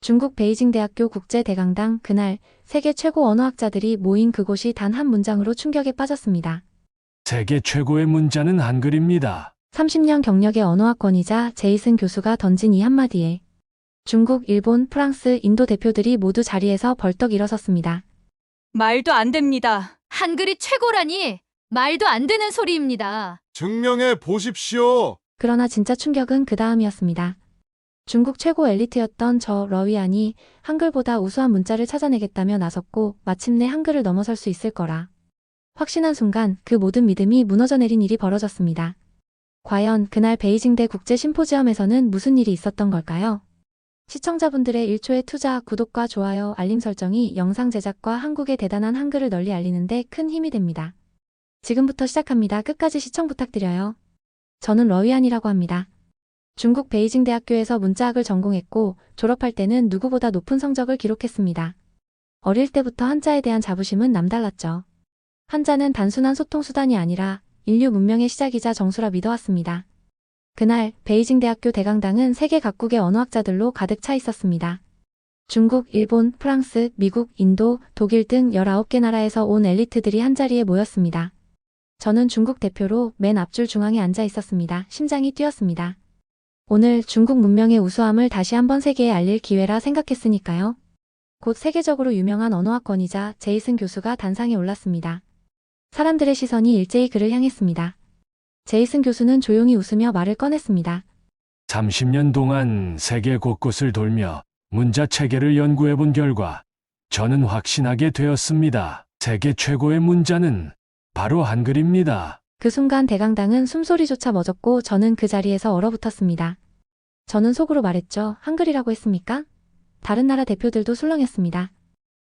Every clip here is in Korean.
중국 베이징 대학교 국제대강당. 그날 세계 최고 언어학자들이 모인 그곳이 단 한 문장으로 충격에 빠졌습니다. 세계 최고의 문자는 한글입니다. 30년 경력의 언어학권이자 제이슨 교수가 던진 이 한마디에 중국, 일본, 프랑스, 인도 대표들이 모두 자리에서 벌떡 일어섰습니다. 말도 안 됩니다. 한글이 최고라니 말도 안 되는 소리입니다. 증명해 보십시오. 그러나 진짜 충격은 그 다음이었습니다. 중국 최고 엘리트였던 저 러위안이 한글보다 우수한 문자를 찾아내겠다며 나섰고 마침내 한글을 넘어설 수 있을 거라 확신한 순간 그 모든 믿음이 무너져 내린 일이 벌어졌습니다. 과연 그날 베이징대 국제 심포지엄에서는 무슨 일이 있었던 걸까요? 시청자분들의 1초의 투자, 구독과 좋아요, 알림 설정이 영상 제작과 한국의 대단한 한글을 널리 알리는 데 큰 힘이 됩니다. 지금부터 시작합니다. 끝까지 시청 부탁드려요. 저는 러위안이라고 합니다. 중국 베이징 대학교에서 문자학을 전공했고 졸업할 때는 누구보다 높은 성적을 기록했습니다. 어릴 때부터 한자에 대한 자부심은 남달랐죠. 한자는 단순한 소통 수단이 아니라 인류 문명의 시작이자 정수라 믿어왔습니다. 그날 베이징 대학교 대강당은 세계 각국의 언어학자들로 가득 차 있었습니다. 중국, 일본, 프랑스, 미국, 인도, 독일 등 19개 나라에서 온 엘리트들이 한자리에 모였습니다. 저는 중국 대표로 맨 앞줄 중앙에 앉아 있었습니다. 심장이 뛰었습니다. 오늘 중국 문명의 우수함을 다시 한번 세계에 알릴 기회라 생각했으니까요. 곧 세계적으로 유명한 언어학권이자 제이슨 교수가 단상에 올랐습니다. 사람들의 시선이 일제히 그를 향했습니다. 제이슨 교수는 조용히 웃으며 말을 꺼냈습니다. 30년 동안 세계 곳곳을 돌며 문자 체계를 연구해 본 결과 저는 확신하게 되었습니다. 세계 최고의 문자는 바로 한글입니다. 그 순간 대강당은 숨소리조차 멎었고 저는 그 자리에서 얼어붙었습니다. 저는 속으로 말했죠. 한글이라고 했습니까? 다른 나라 대표들도 술렁였습니다.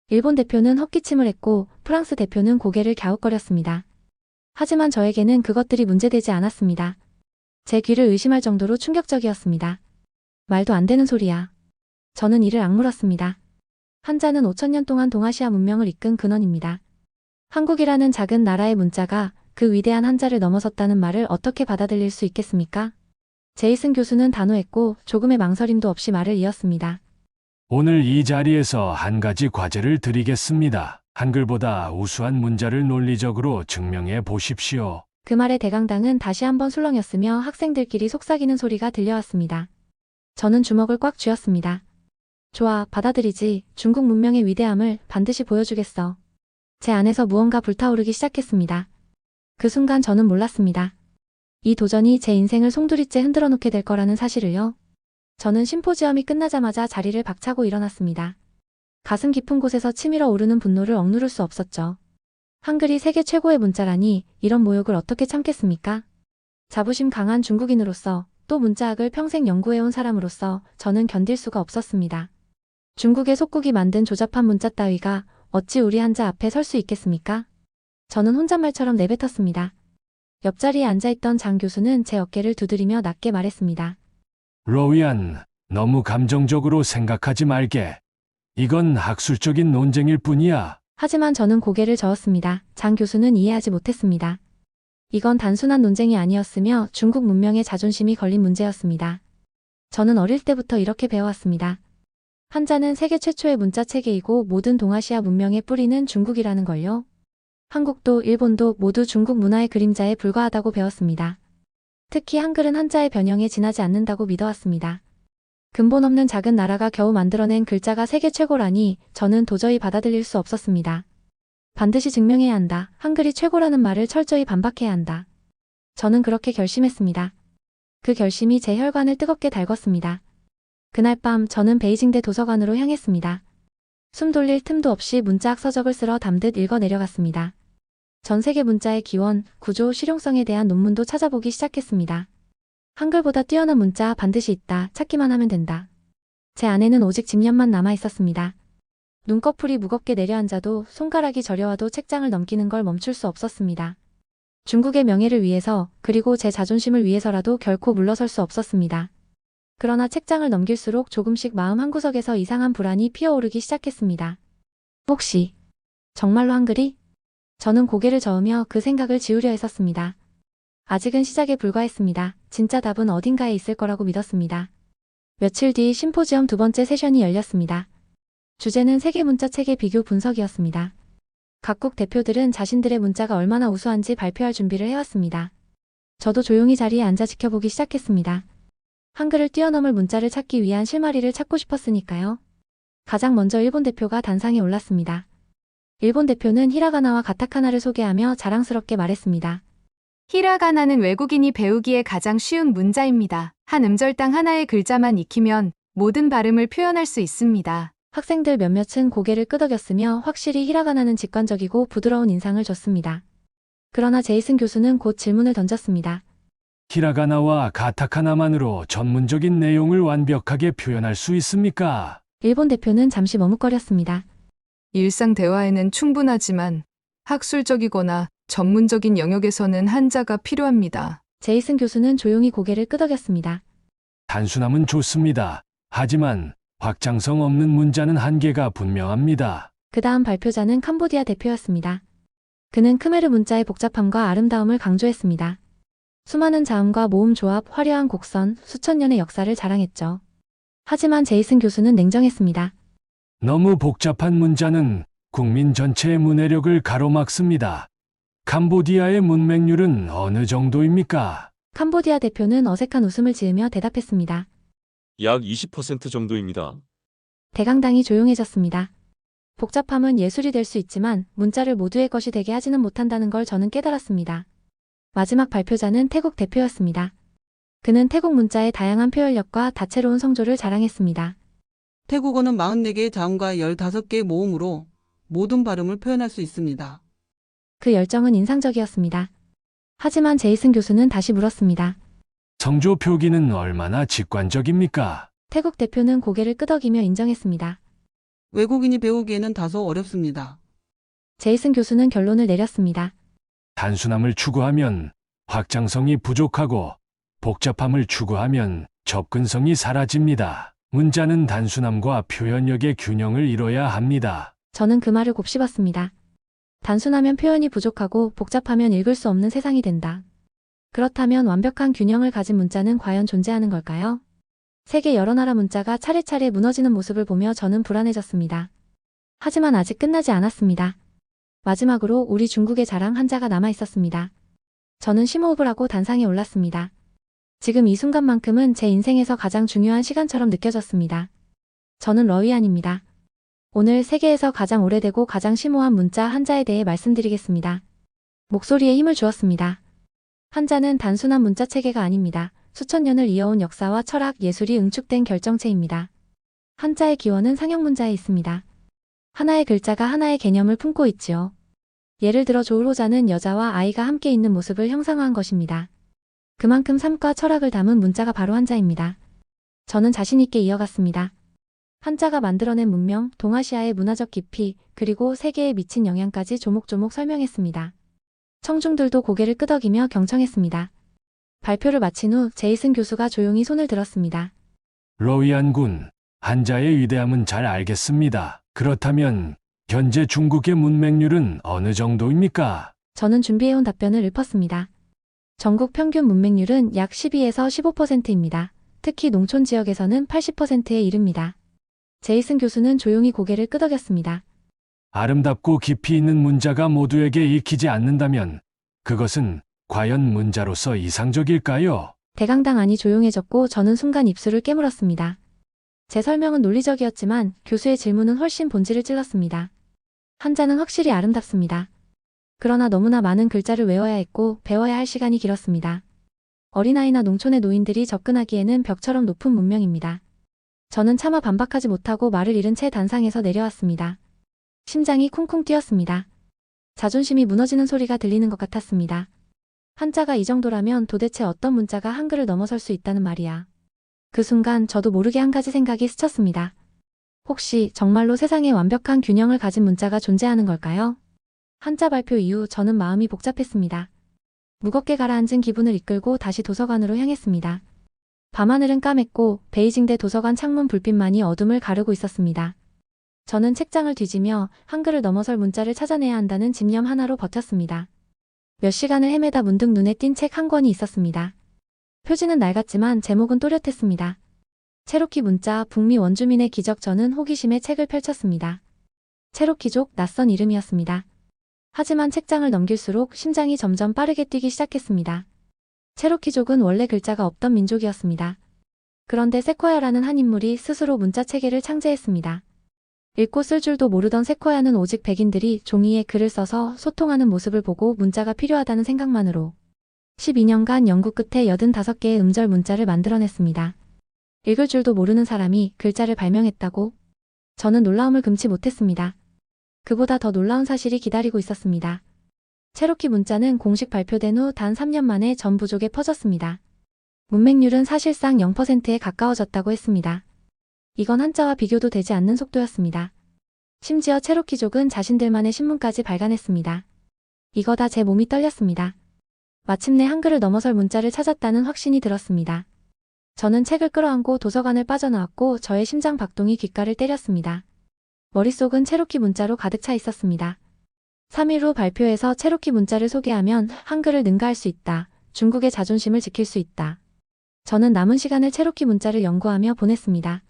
일본 대표는 헛기침을 했고 프랑스 대표는 고개를 갸웃거렸습니다. 하지만 저에게는 그것들이 문제되지 않았습니다. 제 귀를 의심할 정도로 충격적이었습니다. 말도 안 되는 소리야. 저는 이를 악물었습니다. 한자는 5,000년 동안 동아시아 문명을 이끈 근원입니다. 한국이라는 작은 나라의 문자가 그 위대한 한자를 넘어섰다는 말을 어떻게 받아들일 수 있겠습니까? 제이슨 교수는 단호했고 조금의 망설임도 없이 말을 이었습니다. 오늘 이 자리에서 한 가지 과제를 드리겠습니다. 한글보다 우수한 문자를 논리적으로 증명해 보십시오. 그 말에 대강당은 다시 한번 술렁였으며 학생들끼리 속삭이는 소리가 들려왔습니다. 저는 주먹을 꽉 쥐었습니다. 좋아, 받아들이지. 중국 문명의 위대함을 반드시 보여주겠어. 제 안에서 무언가 불타오르기 시작했습니다. 그 순간 저는 몰랐습니다. 이 도전이 제 인생을 송두리째 흔들어 놓게 될 거라는 사실을요. 저는 심포지엄이 끝나자마자 자리를 박차고 일어났습니다. 가슴 깊은 곳에서 치밀어 오르는 분노를 억누를 수 없었죠. 한글이 세계 최고의 문자라니 이런 모욕을 어떻게 참겠습니까? 자부심 강한 중국인으로서 또 문자학을 평생 연구해온 사람으로서 저는 견딜 수가 없었습니다. 중국의 속국이 만든 조잡한 문자 따위가 어찌 우리 한자 앞에 설 수 있겠습니까? 저는 혼잣말처럼 내뱉었습니다. 옆자리에 앉아있던 장 교수는 제 어깨를 두드리며 낮게 말했습니다. 러위안, 너무 감정적으로 생각하지 말게. 이건 학술적인 논쟁일 뿐이야. 하지만 저는 고개를 저었습니다. 장 교수는 이해하지 못했습니다. 이건 단순한 논쟁이 아니었으며 중국 문명의 자존심이 걸린 문제였습니다. 저는 어릴 때부터 이렇게 배워왔습니다. 한자는 세계 최초의 문자 체계이고 모든 동아시아 문명의 뿌리는 중국이라는 걸요. 한국도 일본도 모두 중국 문화의 그림자에 불과하다고 배웠습니다. 특히 한글은 한자의 변형에 지나지 않는다고 믿어왔습니다. 근본 없는 작은 나라가 겨우 만들어낸 글자가 세계 최고라니 저는 도저히 받아들일 수 없었습니다. 반드시 증명해야 한다. 한글이 최고라는 말을 철저히 반박해야 한다. 저는 그렇게 결심했습니다. 그 결심이 제 혈관을 뜨겁게 달궜습니다. 그날 밤 저는 베이징대 도서관으로 향했습니다. 숨 돌릴 틈도 없이 문자학 서적을 쓸어 담듯 읽어 내려갔습니다. 전 세계 문자의 기원, 구조, 실용성에 대한 논문도 찾아보기 시작했습니다. 한글보다 뛰어난 문자 반드시 있다. 찾기만 하면 된다. 제 안에는 오직 집념만 남아 있었습니다. 눈꺼풀이 무겁게 내려앉아도 손가락이 저려와도 책장을 넘기는 걸 멈출 수 없었습니다. 중국의 명예를 위해서 그리고 제 자존심을 위해서라도 결코 물러설 수 없었습니다. 그러나 책장을 넘길수록 조금씩 마음 한구석에서 이상한 불안이 피어오르기 시작했습니다. 혹시 정말로 한글이? 저는 고개를 저으며 그 생각을 지우려 했었습니다. 아직은 시작에 불과했습니다. 진짜 답은 어딘가에 있을 거라고 믿었습니다. 며칠 뒤 심포지엄 두 번째 세션이 열렸습니다. 주제는 세계 문자 체계 비교 분석이었습니다. 각국 대표들은 자신들의 문자가 얼마나 우수한지 발표할 준비를 해왔습니다. 저도 조용히 자리에 앉아 지켜보기 시작했습니다. 한글을 뛰어넘을 문자를 찾기 위한 실마리를 찾고 싶었으니까요. 가장 먼저 일본 대표가 단상에 올랐습니다. 일본 대표는 히라가나와 가타카나를 소개하며 자랑스럽게 말했습니다. 히라가나는 외국인이 배우기에 가장 쉬운 문자입니다. 한 음절당 하나의 글자만 익히면 모든 발음을 표현할 수 있습니다. 학생들 몇몇은 고개를 끄덕였으며 확실히 히라가나는 직관적이고 부드러운 인상을 줬습니다. 그러나 제이슨 교수는 곧 질문을 던졌습니다. 히라가나와 가타카나만으로 전문적인 내용을 완벽하게 표현할 수 있습니까? 일본 대표는 잠시 머뭇거렸습니다. 일상 대화에는 충분하지만 학술적이거나 전문적인 영역에서는 한자가 필요합니다. 제이슨 교수는 조용히 고개를 끄덕였습니다. 단순함은 좋습니다. 하지만 확장성 없는 문자는 한계가 분명합니다. 그 다음 발표자는 캄보디아 대표였습니다. 그는 크메르 문자의 복잡함과 아름다움을 강조했습니다. 수많은 자음과 모음 조합, 화려한 곡선, 수천 년의 역사를 자랑했죠. 하지만 제이슨 교수는 냉정했습니다. 너무 복잡한 문자는 국민 전체의 문해력을 가로막습니다. 캄보디아의 문맹률은 어느 정도입니까? 캄보디아 대표는 어색한 웃음을 지으며 대답했습니다. 약 20% 정도입니다. 대강당이 조용해졌습니다. 복잡함은 예술이 될 수 있지만 문자를 모두의 것이 되게 하지는 못한다는 걸 저는 깨달았습니다. 마지막 발표자는 태국 대표였습니다. 그는 태국 문자의 다양한 표현력과 다채로운 성조를 자랑했습니다. 태국어는 44개의 자음과 15개의 모음으로 모든 발음을 표현할 수 있습니다. 그 열정은 인상적이었습니다. 하지만 제이슨 교수는 다시 물었습니다. 성조 표기는 얼마나 직관적입니까? 태국 대표는 고개를 끄덕이며 인정했습니다. 외국인이 배우기에는 다소 어렵습니다. 제이슨 교수는 결론을 내렸습니다. 단순함을 추구하면 확장성이 부족하고 복잡함을 추구하면 접근성이 사라집니다. 문자는 단순함과 표현력의 균형을 이뤄야 합니다. 저는 그 말을 곱씹었습니다. 단순하면 표현이 부족하고 복잡하면 읽을 수 없는 세상이 된다. 그렇다면 완벽한 균형을 가진 문자는 과연 존재하는 걸까요? 세계 여러 나라 문자가 차례차례 무너지는 모습을 보며 저는 불안해졌습니다. 하지만 아직 끝나지 않았습니다. 마지막으로 우리 중국의 자랑 한자가 남아 있었습니다. 저는 심호흡을 하고 단상에 올랐습니다. 지금 이 순간만큼은 제 인생에서 가장 중요한 시간처럼 느껴졌습니다. 저는 러위안입니다. 오늘 세계에서 가장 오래되고 가장 심오한 문자 한자에 대해 말씀드리겠습니다. 목소리에 힘을 주었습니다. 한자는 단순한 문자 체계가 아닙니다. 수천 년을 이어온 역사와 철학, 예술이 응축된 결정체입니다. 한자의 기원은 상형문자에 있습니다. 하나의 글자가 하나의 개념을 품고 있지요. 예를 들어 조울호자는 여자와 아이가 함께 있는 모습을 형상화한 것입니다. 그만큼 삶과 철학을 담은 문자가 바로 한자입니다. 저는 자신 있게 이어갔습니다. 한자가 만들어낸 문명, 동아시아의 문화적 깊이, 그리고 세계에 미친 영향까지 조목조목 설명했습니다. 청중들도 고개를 끄덕이며 경청했습니다. 발표를 마친 후 제이슨 교수가 조용히 손을 들었습니다. 러위안 군, 한자의 위대함은 잘 알겠습니다. 그렇다면 현재 중국의 문맹률은 어느 정도입니까? 저는 준비해온 답변을 읊었습니다. 전국 평균 문맹률은 약 12에서 15%입니다. 특히 농촌 지역에서는 80%에 이릅니다. 제이슨 교수는 조용히 고개를 끄덕였습니다. 아름답고 깊이 있는 문자가 모두에게 익히지 않는다면 그것은 과연 문자로서 이상적일까요? 대강당 안이 조용해졌고 저는 순간 입술을 깨물었습니다. 제 설명은 논리적이었지만 교수의 질문은 훨씬 본질을 찔렀습니다. 한자는 확실히 아름답습니다. 그러나 너무나 많은 글자를 외워야 했고 배워야 할 시간이 길었습니다. 어린아이나 농촌의 노인들이 접근하기에는 벽처럼 높은 문명입니다. 저는 차마 반박하지 못하고 말을 잃은 채 단상에서 내려왔습니다. 심장이 쿵쿵 뛰었습니다. 자존심이 무너지는 소리가 들리는 것 같았습니다. 한자가 이 정도라면 도대체 어떤 문자가 한글을 넘어설 수 있다는 말이야. 그 순간 저도 모르게 한 가지 생각이 스쳤습니다. 혹시 정말로 세상에 완벽한 균형을 가진 문자가 존재하는 걸까요? 한자 발표 이후 저는 마음이 복잡했습니다. 무겁게 가라앉은 기분을 이끌고 다시 도서관으로 향했습니다. 밤하늘은 까맸고 베이징대 도서관 창문 불빛만이 어둠을 가르고 있었습니다. 저는 책장을 뒤지며 한글을 넘어설 문자를 찾아내야 한다는 집념 하나로 버텼습니다. 몇 시간을 헤매다 문득 눈에 띈 책 한 권이 있었습니다. 표지는 낡았지만 제목은 또렷했습니다. 체로키 문자 북미 원주민의 기적. 저는 호기심에 책을 펼쳤습니다. 체로키족 낯선 이름이었습니다. 하지만 책장을 넘길수록 심장이 점점 빠르게 뛰기 시작했습니다. 체로키족은 원래 글자가 없던 민족이었습니다. 그런데 세코야라는 한 인물이 스스로 문자 체계를 창제했습니다. 읽고 쓸 줄도 모르던 세코야는 오직 백인들이 종이에 글을 써서 소통하는 모습을 보고 문자가 필요하다는 생각만으로 12년간 연구 끝에 85개의 음절 문자를 만들어냈습니다. 읽을 줄도 모르는 사람이 글자를 발명했다고? 저는 놀라움을 금치 못했습니다. 그보다 더 놀라운 사실이 기다리고 있었습니다. 체로키 문자는 공식 발표된 후 단 3년 만에 전 부족에 퍼졌습니다. 문맹률은 사실상 0%에 가까워졌다고 했습니다. 이건 한자와 비교도 되지 않는 속도였습니다. 심지어 체로키족은 자신들만의 신문까지 발간했습니다. 이거다 제 몸이 떨렸습니다. 마침내 한글을 넘어설 문자를 찾았다는 확신이 들었습니다. 저는 책을 끌어안고 도서관을 빠져나왔고 저의 심장 박동이 귓가를 때렸습니다. 머릿속은 체로키 문자로 가득 차 있었습니다. 3일 후 발표에서 체로키 문자를 소개하면 한글을 능가할 수 있다. 중국의 자존심을 지킬 수 있다. 저는 남은 시간을 체로키 문자를 연구하며 보냈습니다.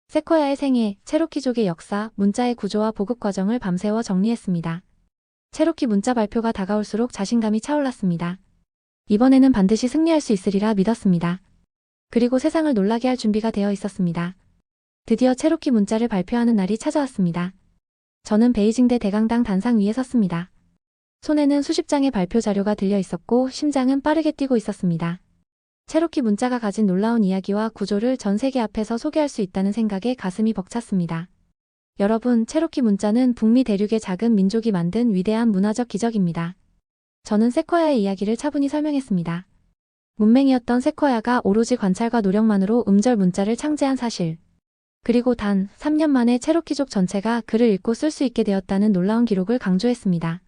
세코야의 생애, 체로키족의 역사, 문자의 구조와 보급 과정을 밤새워 정리했습니다. 체로키 문자 발표가 다가올수록 자신감이 차올랐습니다. 이번에는 반드시 승리할 수 있으리라 믿었습니다. 그리고 세상을 놀라게 할 준비가 되어 있었습니다. 드디어 체로키 문자를 발표하는 날이 찾아왔습니다. 저는 베이징대 대강당 단상 위에 섰습니다. 손에는 수십 장의 발표 자료가 들려 있었고 심장은 빠르게 뛰고 있었습니다. 체로키 문자가 가진 놀라운 이야기와 구조를 전 세계 앞에서 소개할 수 있다는 생각에 가슴이 벅찼습니다. 여러분, 체로키 문자는 북미 대륙의 작은 민족이 만든 위대한 문화적 기적입니다. 저는 세코야의 이야기를 차분히 설명했습니다. 문맹이었던 세코야가 오로지 관찰과 노력만으로 음절 문자를 창제한 사실. 그리고 단 3년 만에 체로키족 전체가 글을 읽고 쓸 수 있게 되었다는 놀라운 기록을 강조했습니다.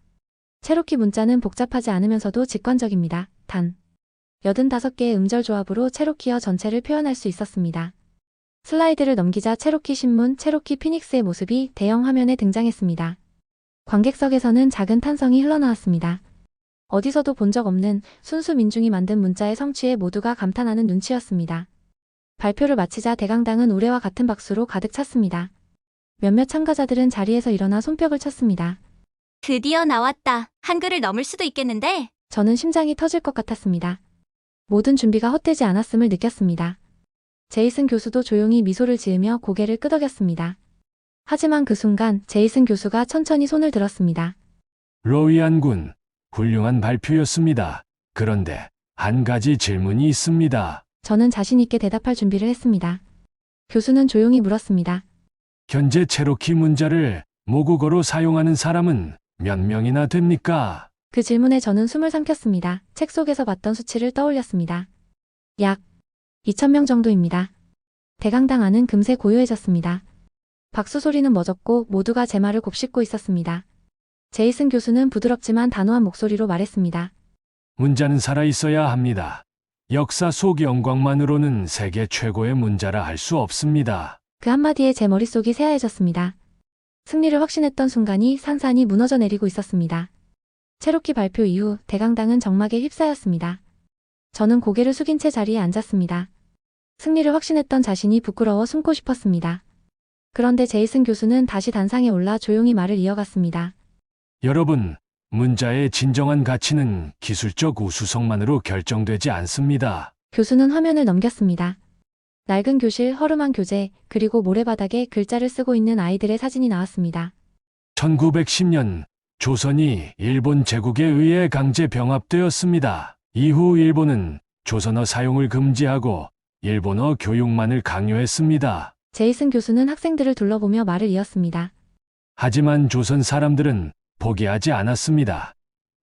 체로키 문자는 복잡하지 않으면서도 직관적입니다. 단 85개의 음절 조합으로 체로키어 전체를 표현할 수 있었습니다. 슬라이드를 넘기자 체로키 신문, 체로키 피닉스의 모습이 대형 화면에 등장했습니다. 관객석에서는 작은 탄성이 흘러나왔습니다. 어디서도 본 적 없는 순수 민중이 만든 문자의 성취에 모두가 감탄하는 눈치였습니다. 발표를 마치자 대강당은 우레와 같은 박수로 가득 찼습니다. 몇몇 참가자들은 자리에서 일어나 손뼉을 쳤습니다. 드디어 나왔다. 한글을 넘을 수도 있겠는데? 저는 심장이 터질 것 같았습니다. 모든 준비가 헛되지 않았음을 느꼈습니다. 제이슨 교수도 조용히 미소를 지으며 고개를 끄덕였습니다. 하지만 그 순간 제이슨 교수가 천천히 손을 들었습니다. 로이안 군, 훌륭한 발표였습니다. 그런데 한 가지 질문이 있습니다. 저는 자신 있게 대답할 준비를 했습니다. 교수는 조용히 물었습니다. 현재 체로키 문자를 모국어로 사용하는 사람은 몇 명이나 됩니까? 그 질문에 저는 숨을 삼켰습니다. 책 속에서 봤던 수치를 떠올렸습니다. 약 2,000명 정도입니다. 대강당 안은 금세 고요해졌습니다. 박수 소리는 멎었고 모두가 제 말을 곱씹고 있었습니다. 제이슨 교수는 부드럽지만 단호한 목소리로 말했습니다. 문자는 살아있어야 합니다. 역사 속 영광만으로는 세계 최고의 문자라 할 수 없습니다. 그 한마디에 제 머릿속이 새하얘졌습니다. 승리를 확신했던 순간이 산산이 무너져 내리고 있었습니다. 체로키 발표 이후 대강당은 정막에 휩싸였습니다. 저는 고개를 숙인 채 자리에 앉았습니다. 승리를 확신했던 자신이 부끄러워 숨고 싶었습니다. 그런데 제이슨 교수는 다시 단상에 올라 조용히 말을 이어갔습니다. 여러분, 문자의 진정한 가치는 기술적 우수성만으로 결정되지 않습니다. 교수는 화면을 넘겼습니다. 낡은 교실, 허름한 교재, 그리고 모래바닥에 글자를 쓰고 있는 아이들의 사진이 나왔습니다. 1910년 조선이 일본 제국에 의해 강제 병합되었습니다. 이후 일본은 조선어 사용을 금지하고 일본어 교육만을 강요했습니다. 제이슨 교수는 학생들을 둘러보며 말을 이었습니다. 하지만 조선 사람들은 포기하지 않았습니다.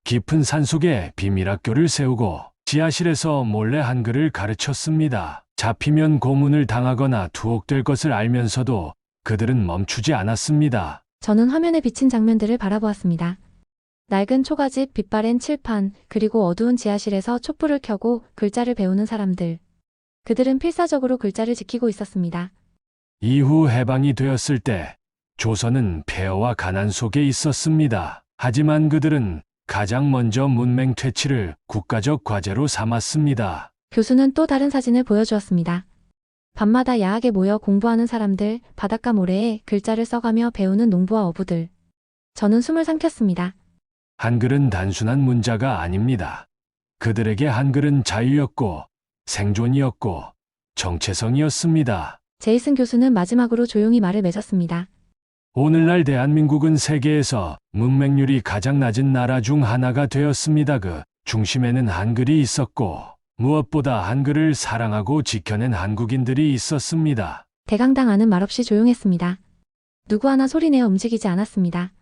깊은 산속에 비밀학교를 세우고 지하실에서 몰래 한글을 가르쳤습니다. 잡히면 고문을 당하거나 투옥될 것을 알면서도 그들은 멈추지 않았습니다. 저는 화면에 비친 장면들을 바라보았습니다. 낡은 초가집, 빛바랜 칠판, 그리고 어두운 지하실에서 촛불을 켜고 글자를 배우는 사람들. 그들은 필사적으로 글자를 지키고 있었습니다. 이후 해방이 되었을 때 조선은 폐허와 가난 속에 있었습니다. 하지만 그들은 가장 먼저 문맹 퇴치를 국가적 과제로 삼았습니다. 교수는 또 다른 사진을 보여주었습니다. 밤마다 야학에 모여 공부하는 사람들, 바닷가 모래에 글자를 써가며 배우는 농부와 어부들. 저는 숨을 삼켰습니다. 한글은 단순한 문자가 아닙니다. 그들에게 한글은 자유였고 생존이었고 정체성이었습니다. 제이슨 교수는 마지막으로 조용히 말을 맺었습니다. 오늘날 대한민국은 세계에서 문맹률이 가장 낮은 나라 중 하나가 되었습니다. 그 중심에는 한글이 있었고 무엇보다 한글을 사랑하고 지켜낸 한국인들이 있었습니다. 대강당 안은 말없이 조용했습니다. 누구 하나 소리내어 움직이지 않았습니다.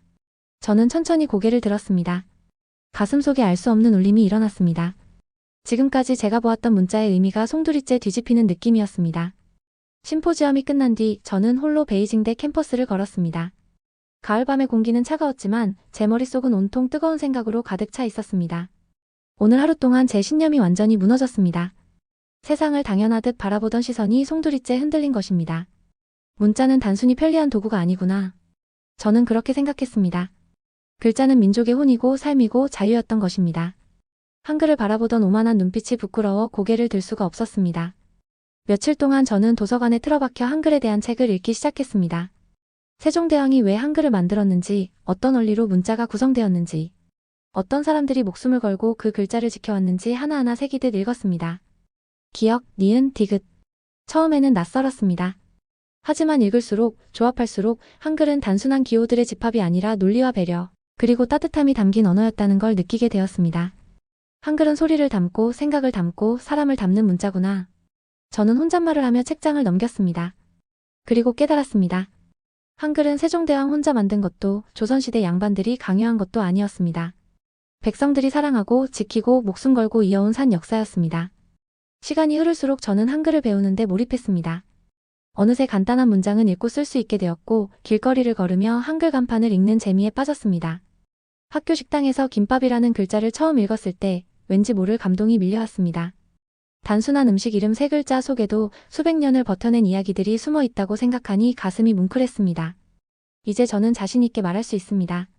저는 천천히 고개를 들었습니다. 가슴속에 알 수 없는 울림이 일어났습니다. 지금까지 제가 보았던 문자의 의미가 송두리째 뒤집히는 느낌이었습니다. 심포지엄이 끝난 뒤 저는 홀로 베이징대 캠퍼스를 걸었습니다. 가을밤의 공기는 차가웠지만 제 머릿속은 온통 뜨거운 생각으로 가득 차 있었습니다. 오늘 하루 동안 제 신념이 완전히 무너졌습니다. 세상을 당연하듯 바라보던 시선이 송두리째 흔들린 것입니다. 문자는 단순히 편리한 도구가 아니구나. 저는 그렇게 생각했습니다. 글자는 민족의 혼이고 삶이고 자유였던 것입니다. 한글을 바라보던 오만한 눈빛이 부끄러워 고개를 들 수가 없었습니다. 며칠 동안 저는 도서관에 틀어박혀 한글에 대한 책을 읽기 시작했습니다. 세종대왕이 왜 한글을 만들었는지, 어떤 원리로 문자가 구성되었는지, 어떤 사람들이 목숨을 걸고 그 글자를 지켜왔는지 하나하나 새기듯 읽었습니다. 기역, 니은, 디귿. 처음에는 낯설었습니다. 하지만 읽을수록, 조합할수록 한글은 단순한 기호들의 집합이 아니라 논리와 배려, 그리고 따뜻함이 담긴 언어였다는 걸 느끼게 되었습니다. 한글은 소리를 담고 생각을 담고 사람을 담는 문자구나. 저는 혼잣말을 하며 책장을 넘겼습니다. 그리고 깨달았습니다. 한글은 세종대왕 혼자 만든 것도 조선시대 양반들이 강요한 것도 아니었습니다. 백성들이 사랑하고 지키고 목숨 걸고 이어온 산 역사였습니다. 시간이 흐를수록 저는 한글을 배우는데 몰입했습니다. 어느새 간단한 문장은 읽고 쓸 수 있게 되었고 길거리를 걸으며 한글 간판을 읽는 재미에 빠졌습니다. 학교 식당에서 김밥이라는 글자를 처음 읽었을 때 왠지 모를 감동이 밀려왔습니다. 단순한 음식 이름 세 글자 속에도 수백 년을 버텨낸 이야기들이 숨어 있다고 생각하니 가슴이 뭉클했습니다. 이제 저는 자신 있게 말할 수 있습니다.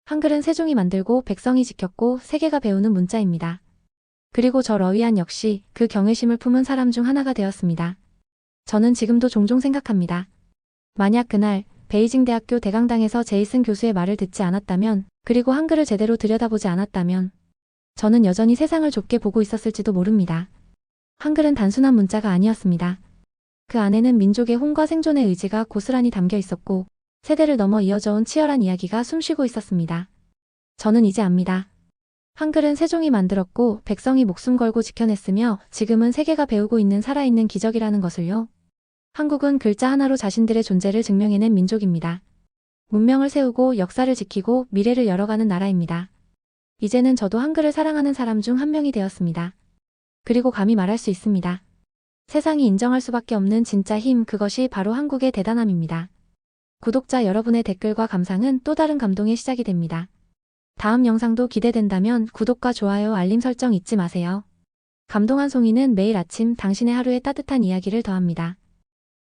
한글은 세종이 만들고 백성이 지켰고 세계가 배우는 문자입니다. 그리고 저 러위안 역시 그 경외심을 품은 사람 중 하나가 되었습니다. 저는 지금도 종종 생각합니다. 만약 그날 베이징 대학교 대강당에서 제이슨 교수의 말을 듣지 않았다면, 그리고 한글을 제대로 들여다보지 않았다면, 저는 여전히 세상을 좁게 보고 있었을지도 모릅니다. 한글은 단순한 문자가 아니었습니다. 그 안에는 민족의 혼과 생존의 의지가 고스란히 담겨 있었고 세대를 넘어 이어져온 치열한 이야기가 숨쉬고 있었습니다. 저는 이제 압니다. 한글은 세종이 만들었고 백성이 목숨 걸고 지켜냈으며 지금은 세계가 배우고 있는 살아있는 기적이라는 것을요. 한국은 글자 하나로 자신들의 존재를 증명해낸 민족입니다. 문명을 세우고 역사를 지키고 미래를 열어가는 나라입니다. 이제는 저도 한글을 사랑하는 사람 중 한 명이 되었습니다. 그리고 감히 말할 수 있습니다. 세상이 인정할 수밖에 없는 진짜 힘, 그것이 바로 한국의 대단함입니다. 구독자 여러분의 댓글과 감상은 또 다른 감동의 시작이 됩니다. 다음 영상도 기대된다면 구독과 좋아요, 알림 설정 잊지 마세요. 감동한 송이는 매일 아침 당신의 하루에 따뜻한 이야기를 더합니다.